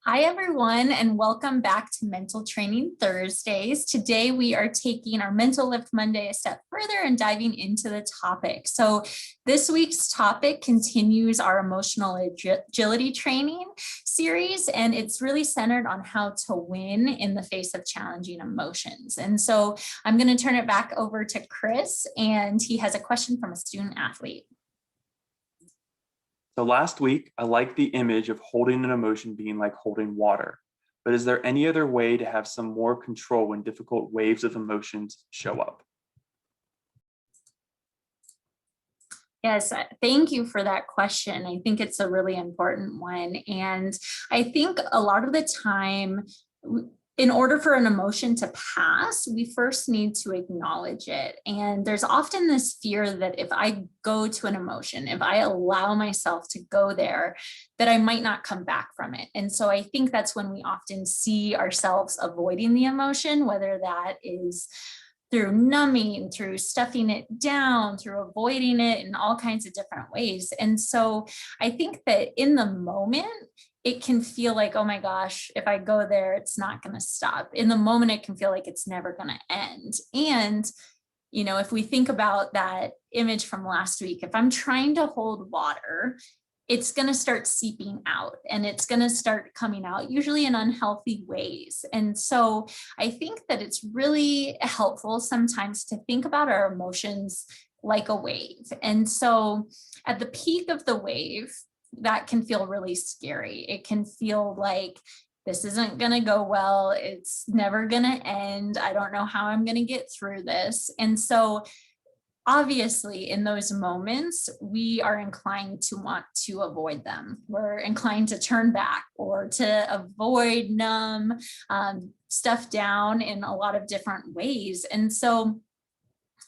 Hi, everyone, and welcome back to Mental Training Thursdays. Today, we are taking our Mental Lift Monday a step further and diving into the topic. So this week's topic continues our emotional agility training series, and it's really centered on how to win in the face of challenging emotions. And so I'm going to turn it back over to Chris, and he has a question from a student athlete. So last week, I liked the image of holding an emotion being like holding water. But is there any other way to have some more control when difficult waves of emotions show up? Yes, thank you for that question. I think it's a really important one. And I think a lot of the time, in order for an emotion to pass, we first need to acknowledge it. And there's often this fear that if I go to an emotion, if I allow myself to go there, that I might not come back from it. And so I think that's when we often see ourselves avoiding the emotion, whether that is through numbing, through stuffing it down, through avoiding it in all kinds of different ways. And so I think that in the moment, it can feel like, oh my gosh, if I go there, it's not going to stop. In the moment, it can feel like it's never going to end. And, you know, if we think about that image from last week, if I'm trying to hold water, it's going to start seeping out and it's going to start coming out, usually in unhealthy ways. And so I think that it's really helpful sometimes to think about our emotions like a wave. And so at the peak of the wave, that can feel really scary. It can feel like this isn't going to go well. It's never going to end. I don't know how I'm going to get through this. And so obviously, in those moments, we are inclined to want to avoid them. We're inclined to turn back or to avoid, numb, stuff down in a lot of different ways. And so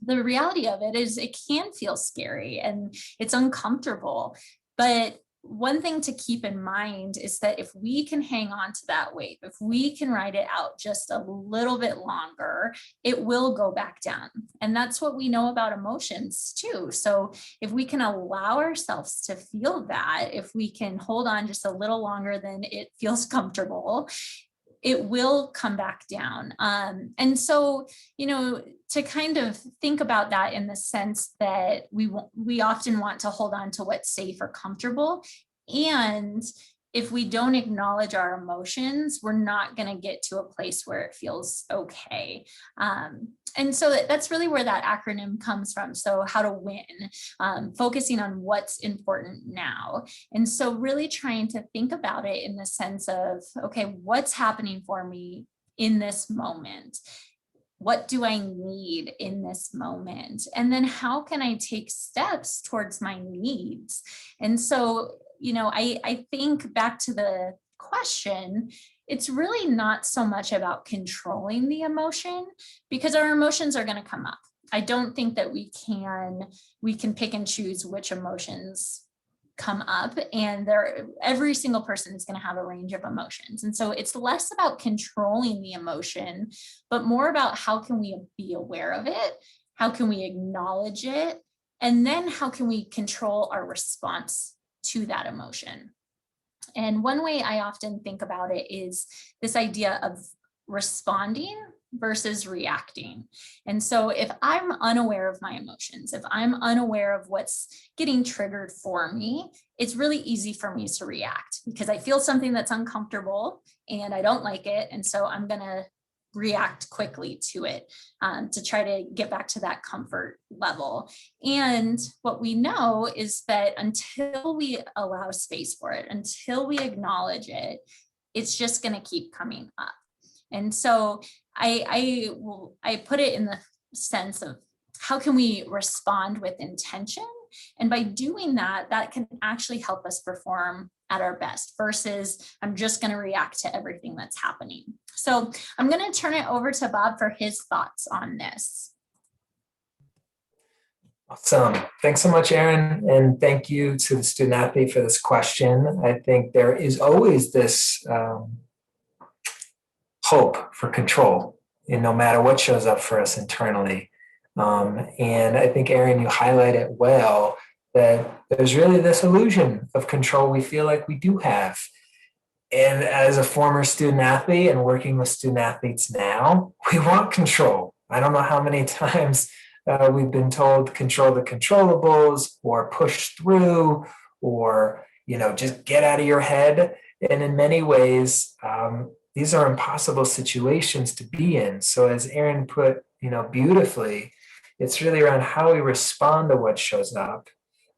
the reality of it is it can feel scary and it's uncomfortable. But one thing to keep in mind is that if we can hang on to that wave, if we can ride it out just a little bit longer, it will go back down. And that's what we know about emotions too. So if we can allow ourselves to feel that, if we can hold on just a little longer than it feels comfortable, it will come back down. And so, you know, to kind of think about that in the sense that we often want to hold on to what's safe or comfortable. And if we don't acknowledge our emotions, we're not going to get to a place where it feels okay. And so that's really where that acronym comes from. So how to win, focusing on what's important now. And so really trying to think about it in the sense of, okay, what's happening for me in this moment? What do I need in this moment? And then how can I take steps towards my needs? And so, you know, I think back to the question, it's really not so much about controlling the emotion because our emotions are going to come up. I don't think that we can pick and choose which emotions come up, and every single person is going to have a range of emotions. And so it's less about controlling the emotion, but more about how can we be aware of it? How can we acknowledge it? And then how can we control our response to that emotion? And one way I often think about it is this idea of responding versus reacting. And so if I'm unaware of my emotions, if I'm unaware of what's getting triggered for me, it's really easy for me to react because I feel something that's uncomfortable and I don't like it. And so I'm going to react quickly to it to try to get back to that comfort level. And what we know is that until we allow space for it, until we acknowledge it, it's just going to keep coming up. And so I put it in the sense of how can we respond with intention? And by doing that, that can actually help us perform at our best versus I'm just going to react to everything that's happening. So I'm going to turn it over to Bob for his thoughts on this. Awesome. Thanks so much, Erin. And thank you to the student athlete for this question. I think there is always this hope for control, and no matter what shows up for us internally. And I think, Erin, you highlight it well, that there's really this illusion of control we feel like we do have. And as a former student athlete and working with student athletes now, we want control. I don't know how many times we've been told control the controllables or push through or, just get out of your head. And in many ways, these are impossible situations to be in. So as Aaron put, beautifully, it's really around how we respond to what shows up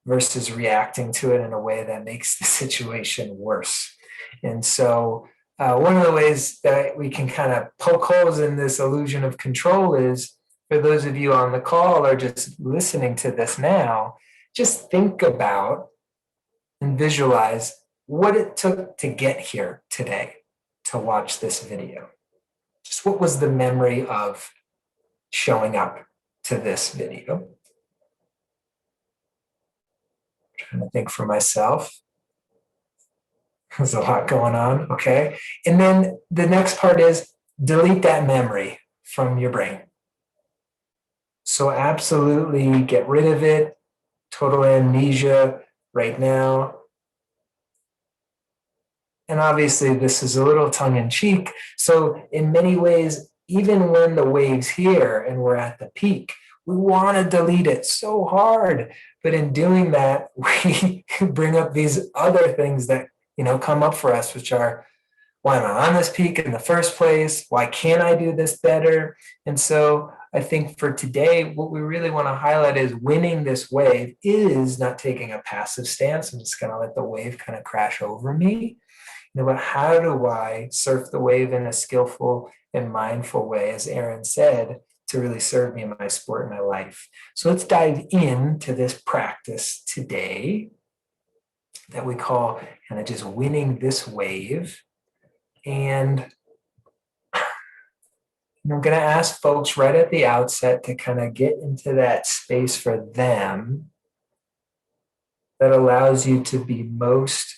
versus reacting to it in a way that makes the situation worse. And so one of the ways that we can kind of poke holes in this illusion of control is, for those of you on the call or just listening to this now, just think about and visualize what it took to get here today to watch this video. Just what was the memory of showing up to this video? I'm trying to think for myself. There's a lot going on, okay? And then the next part is delete that memory from your brain. So absolutely get rid of it, total amnesia right now. And obviously this is a little tongue in cheek. So in many ways, even when the wave's here and we're at the peak, we want to delete it so hard. But in doing that, we bring up these other things that come up for us, which are, why am I on this peak in the first place? Why can't I do this better? And so I think for today, what we really want to highlight is winning this wave is not taking a passive stance. I'm just going to let the wave kind of crash over me. But how do I surf the wave in a skillful and mindful way, as Aaron said, to really serve me in my sport and my life? So let's dive into this practice today that we call kind of just winning this wave. And I'm going to ask folks right at the outset to kind of get into that space for them that allows you to be most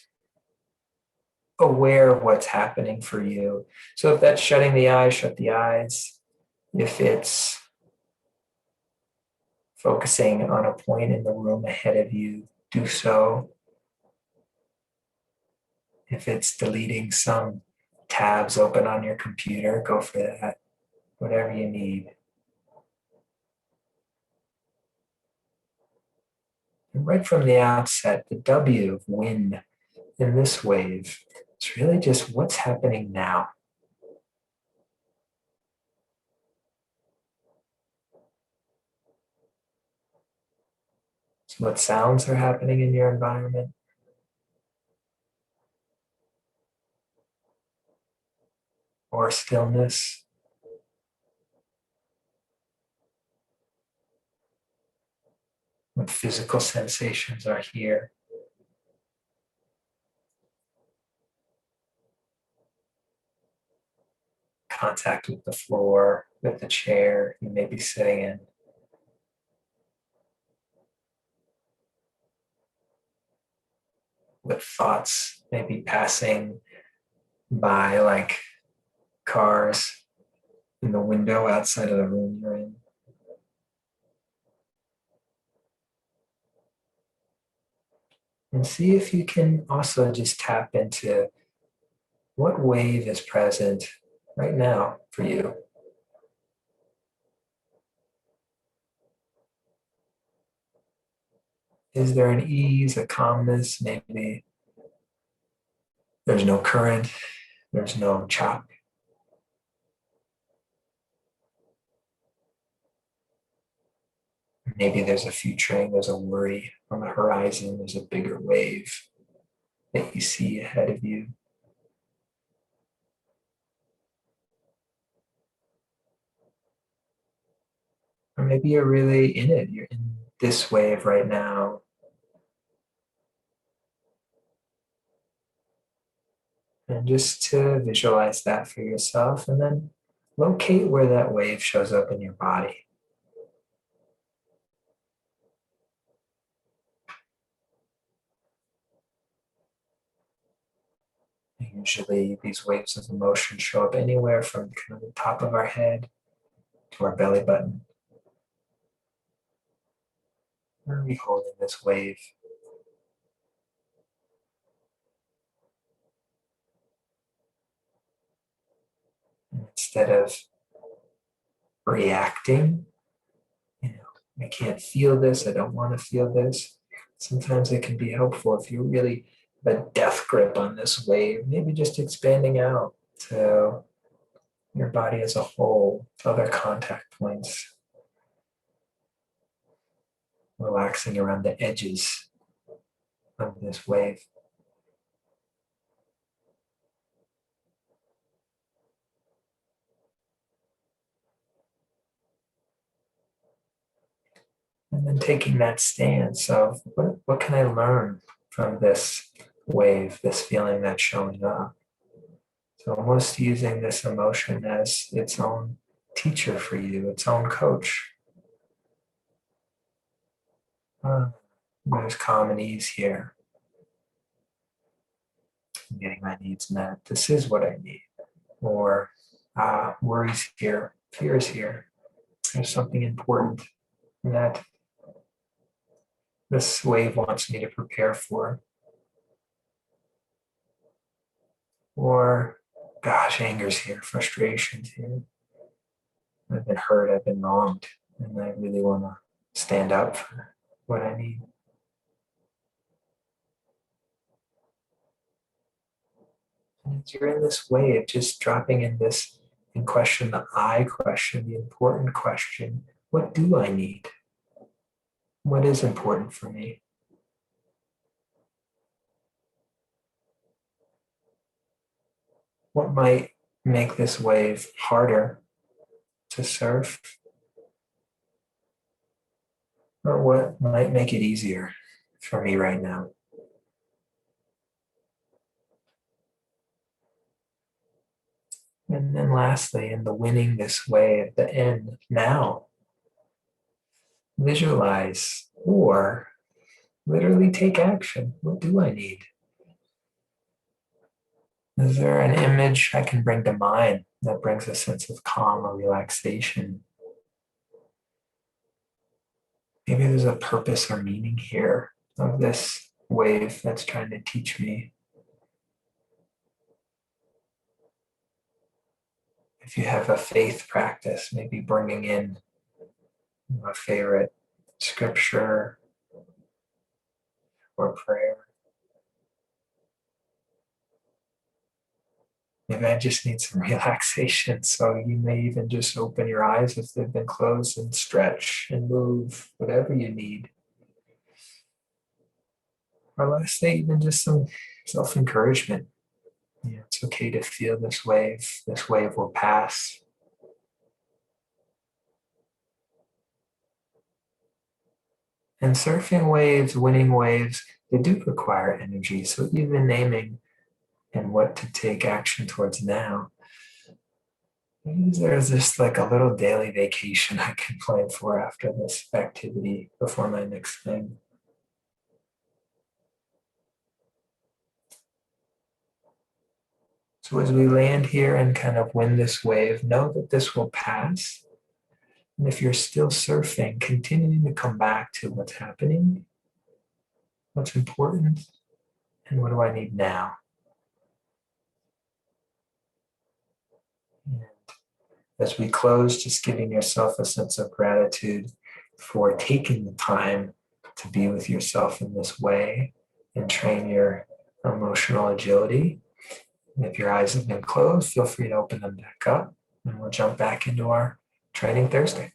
aware of what's happening for you. So if that's shutting the eyes, shut the eyes. If it's focusing on a point in the room ahead of you, do so. If it's deleting some tabs open on your computer, go for that. Whatever you need. And right from the outset, the W of win in this wave, it's really just what's happening now. So what sounds are happening in your environment? Or stillness? What physical sensations are here? Contact with the floor, with the chair you may be sitting in. What thoughts may be passing by, like cars in the window outside of the room you're in. And see if you can also just tap into what wave is present right now for you. Is there an ease, a calmness? Maybe there's no current, there's no chop. Maybe there's a futuring, there's a worry on the horizon, there's a bigger wave that you see ahead of you. Or maybe you're really in it, you're in this wave right now. And just to visualize that for yourself and then locate where that wave shows up in your body. Usually these waves of emotion show up anywhere from kind of the top of our head to our belly button. Where are we holding this wave? instead of reacting. I can't feel this. I don't want to feel this. Sometimes it can be helpful if you really have a death grip on this wave, maybe just expanding out to your body as a whole, other contact points, relaxing around the edges of this wave. And then taking that stance of what can I learn from this wave, this feeling that's showing up? So almost using this emotion as its own teacher for you, its own coach. There's calm and ease here. I'm getting my needs met. This is what I need. Or worries here, fears here. There's something important that this wave wants me to prepare for. Or, gosh, anger's here, frustration's here. I've been hurt, I've been wronged, and I really want to stand up for what I need. And as you're in this wave, just dropping in this and question the I question, the important question, what do I need? What is important for me? What might make this wave harder to surf? Or what might make it easier for me right now? And then lastly, in the winning this way at the end, now, visualize or literally take action. What do I need? Is there an image I can bring to mind that brings a sense of calm or relaxation? Maybe there's a purpose or meaning here of this wave that's trying to teach me. If you have a faith practice, maybe bringing in a favorite scripture or prayer. Maybe I just need some relaxation. So you may even just open your eyes if they've been closed and stretch and move, whatever you need. Or lastly, even just some self-encouragement. It's okay to feel this wave. This wave will pass. And surfing waves, winning waves, they do require energy. So even naming and what to take action towards now, maybe there's just like a little daily vacation I can plan for after this activity before my next thing. So as we land here and kind of win this wave, know that this will pass. And if you're still surfing, continuing to come back to what's happening, what's important, and what do I need now? And as we close, just giving yourself a sense of gratitude for taking the time to be with yourself in this way and train your emotional agility. And if your eyes have been closed, feel free to open them back up, and we'll jump back into our training Thursday.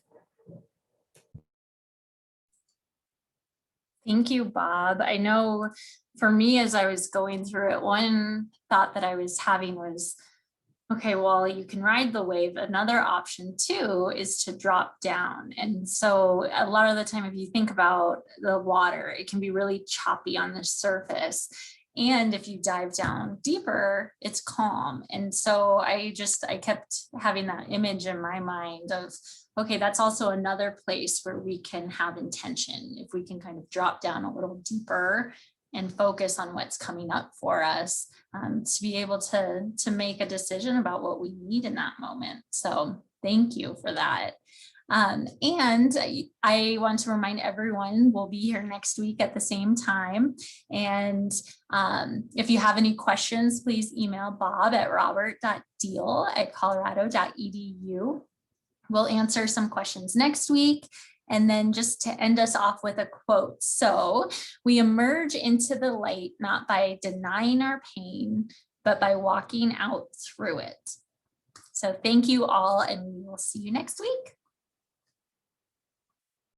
Thank you, Bob. I know for me, as I was going through it, one thought that I was having was, okay, well, you can ride the wave. Another option too is to drop down. And so a lot of the time, if you think about the water, it can be really choppy on the surface. And if you dive down deeper, it's calm. And so I kept having that image in my mind of, okay, that's also another place where we can have intention. If we can kind of drop down a little deeper and focus on what's coming up for us, to be able to make a decision about what we need in that moment. So thank you for that. And I want to remind everyone we'll be here next week at the same time. And if you have any questions, please email bob@robert.deal@colorado.edu. We'll answer some questions next week. And then just to end us off with a quote. So we emerge into the light, not by denying our pain, but by walking out through it. So thank you all, and we will see you next week.